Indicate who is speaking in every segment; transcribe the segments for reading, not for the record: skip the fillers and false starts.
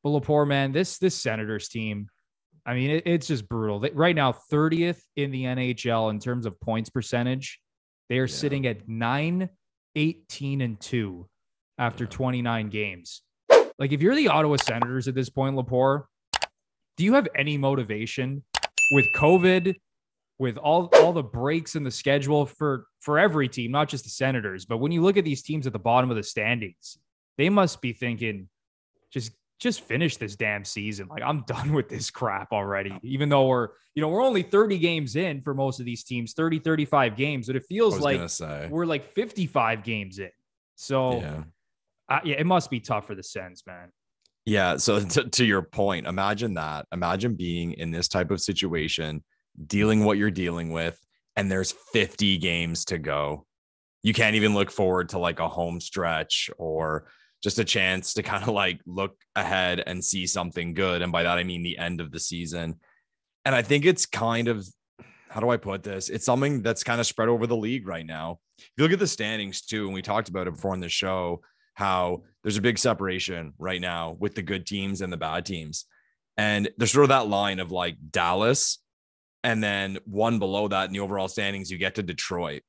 Speaker 1: Well, Lepore, man, this Senators team, I mean, it's just brutal. Right now, 30th in the NHL in terms of points percentage. They are sitting at 9-18-2 after 29 games. Like, if you're the Ottawa Senators at this point, Lepore, do you have any motivation with COVID, with all the breaks in the schedule for every team, not just the Senators? But when you look at these teams at the bottom of the standings, they must be thinking, just finish this damn season. Like, I'm done with this crap already. Even though we're only 30 games in for most of these teams, 30, 35 games, but it feels like we're like 55 games in. So it must be tough for the Sens, man.
Speaker 2: Yeah. So to your point, imagine that. Imagine being in this type of situation, dealing what you're dealing with, and there's 50 games to go. You can't even look forward to like a home stretch or just a chance to kind of like look ahead and see something good. And by that, I mean the end of the season. And I think it's kind of, how do I put this? It's something that's kind of spread over the league right now. If you look at the standings too, and we talked about it before on the show, how there's a big separation right now with the good teams and the bad teams. And there's sort of that line of like Dallas, and then one below that in the overall standings, you get to Detroit,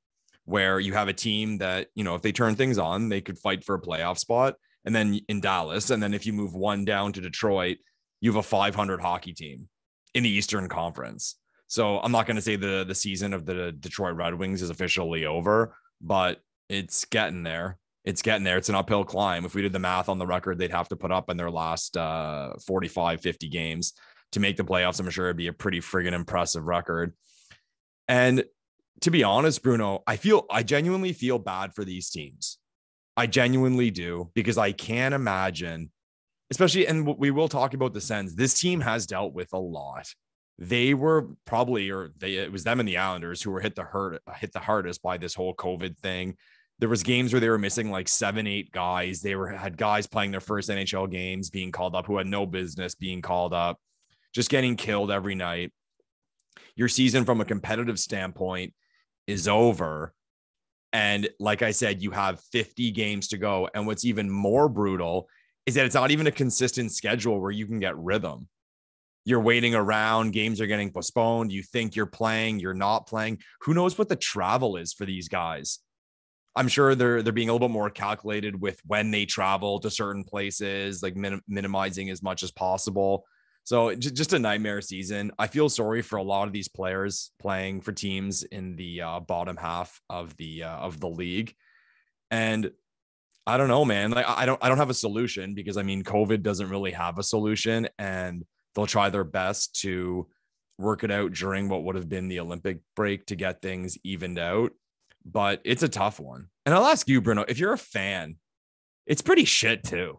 Speaker 2: where you have a team that, if they turn things on, they could fight for a playoff spot. And then in Dallas, and then if you move one down to Detroit, you have a 500 hockey team in the Eastern Conference. So I'm not going to say the season of the Detroit Red Wings is officially over, but it's getting there. It's getting there. It's an uphill climb. If we did the math on the record, they'd have to put up in their last 45, 50 games to make the playoffs. I'm sure it'd be a pretty friggin' impressive record. And to be honest, Bruno, I genuinely feel bad for these teams. I genuinely do, because I can't imagine, especially, and we will talk about the Sens, this team has dealt with a lot. They were probably, it was them and the Islanders who were hit the hardest by this whole COVID thing. There was games where they were missing like 7-8 guys. They had guys playing their first NHL games being called up who had no business being called up, just getting killed every night. Your season from a competitive standpoint is over. And like I said, you have 50 games to go. And what's even more brutal is that it's not even a consistent schedule where you can get rhythm. You're waiting around, games are getting postponed. You think you're playing, you're not playing. Who knows what the travel is for these guys? I'm sure they're being a little bit more calculated with when they travel to certain places, like minimizing as much as possible. So just a nightmare season. I feel sorry for a lot of these players playing for teams in the bottom half of the league. And I don't know, man. Like I don't have a solution, because I mean, COVID doesn't really have a solution, and they'll try their best to work it out during what would have been the Olympic break to get things evened out. But it's a tough one. And I'll ask you, Bruno, if you're a fan, it's pretty shit too.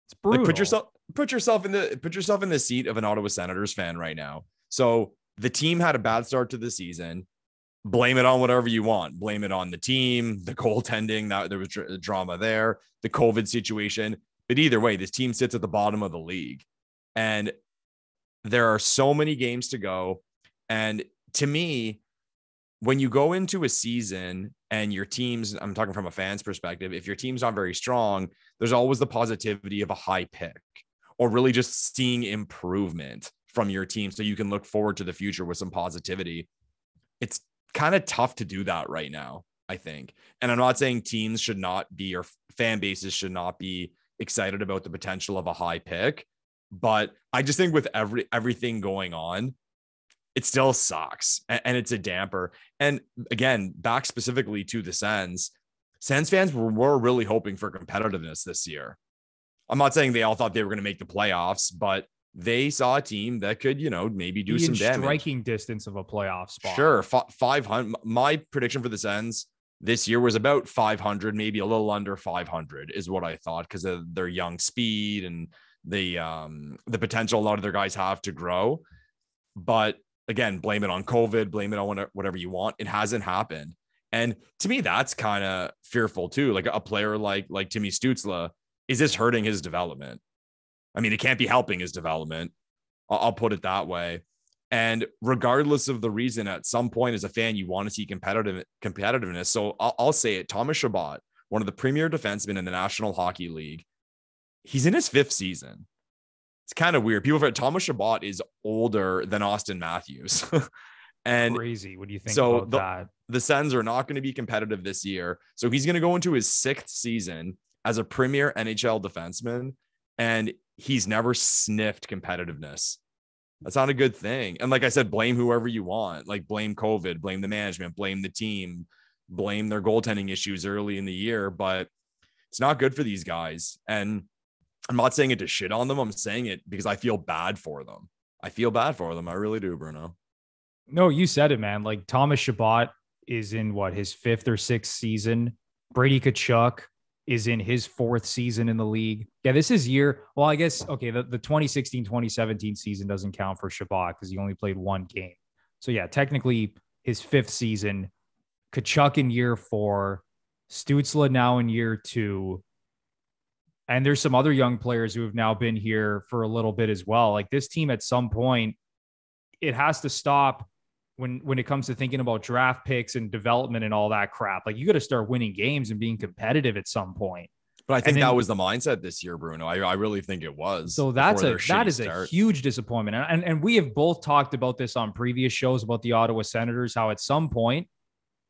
Speaker 1: It's brutal.
Speaker 2: Like put yourself in the seat of an Ottawa Senators fan right now. So the team had a bad start to the season. Blame it on whatever you want. Blame it on the team, the goaltending, that there was drama there, the COVID situation. But either way, this team sits at the bottom of the league, and there are so many games to go. And to me, when you go into a season and your teams, I'm talking from a fan's perspective, if your team's not very strong, there's always the positivity of a high pick, or really just seeing improvement from your team so you can look forward to the future with some positivity. It's kind of tough to do that right now, I think. And I'm not saying teams should not be, or fan bases should not be excited about the potential of a high pick, but I just think with everything going on, it still sucks, and it's a damper. And again, back specifically to the Sens fans were really hoping for competitiveness this year. I'm not saying they all thought they were going to make the playoffs, but they saw a team that could, maybe do some damage.
Speaker 1: Striking distance of a playoff spot.
Speaker 2: Sure. 500. My prediction for the Sens this year was about 500, maybe a little under 500 is what I thought, because of their young speed and the potential a lot of their guys have to grow. But again, blame it on COVID, blame it on whatever you want. It hasn't happened. And to me, that's kind of fearful too. Like a player like Timmy Stützle, is this hurting his development? I mean, it can't be helping his development. I'll put it that way. And regardless of the reason, at some point as a fan, you want to see competitiveness. So I'll say it. Thomas Chabot, one of the premier defensemen in the National Hockey League, he's in his 5th season. It's kind of weird. People forget Thomas Chabot is older than Austin Matthews. And
Speaker 1: crazy. What do you think about that?
Speaker 2: The Sens are not going to be competitive this year. So he's going to go into his 6th season as a premier NHL defenseman, and he's never sniffed competitiveness. That's not a good thing. And like I said, blame whoever you want. Like, blame COVID, blame the management, blame the team, blame their goaltending issues early in the year, but it's not good for these guys. And I'm not saying it to shit on them. I'm saying it because I feel bad for them. I really do, Bruno.
Speaker 1: No, you said it, man. Like, Thomas Chabot is in his 5th or 6th season. Brady Tkachuk is in his 4th season in the league. Yeah, this is year. Well, I guess, okay, the 2016-2017 season doesn't count for Chabot because he only played 1 game. So yeah, technically his 5th season. Tkachuk in year 4, Stützle now in year 2. And there's some other young players who have now been here for a little bit as well. Like, this team at some point, it has to stop when it comes to thinking about draft picks and development and all that crap. Like, you got to start winning games and being competitive at some point.
Speaker 2: But I think that was the mindset this year, Bruno. I really think it was.
Speaker 1: So that is a huge disappointment. And we have both talked about this on previous shows about the Ottawa Senators, how at some point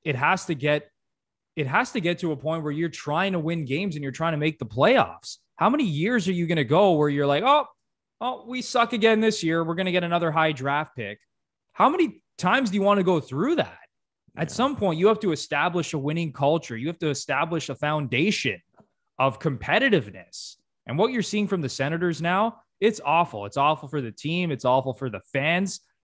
Speaker 1: it has to get to a point where you're trying to win games and you're trying to make the playoffs. How many years are you going to go where you're like, oh, we suck again this year, we're going to get another high draft pick? How many times do you want to go through that? At some point, you have to establish a winning culture. You have to establish a foundation of competitiveness. And what you're seeing from the Senators now, it's awful. It's awful for the team. It's awful for the fans.